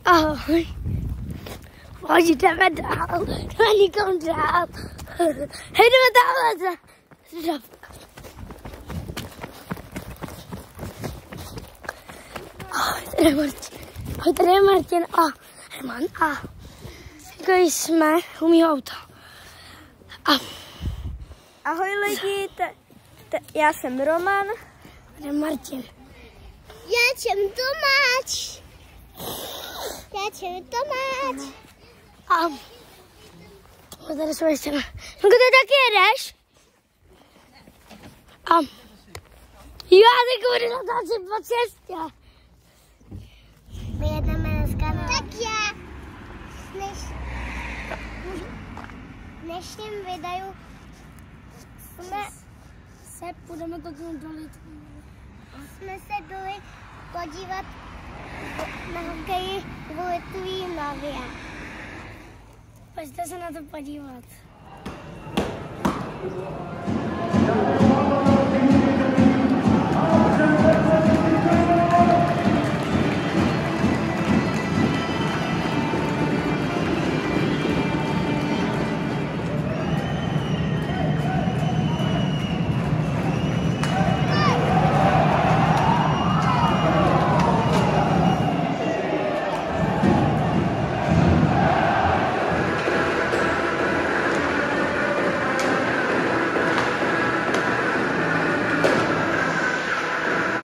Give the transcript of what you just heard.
Ahoj. Pojď, jdeme dál. Jdeme nikam dál. Hej, jdeme dál. Ahoj, tady je Martin a Herman a jako jsme u mýho auta. Ahoj lidi, já jsem Roman. Tady je Martin. Já jsem Tomáš. A tady jsou ještě. Ty taky jedeš? A já teď budu natáčet po cestě. My jedeme dneska na... Tak já. V dnešním videu Půjdeme kouknout do Litvy. Jsme se byli podívat na hokeji v Litvínově. Pojďte se na to podívat.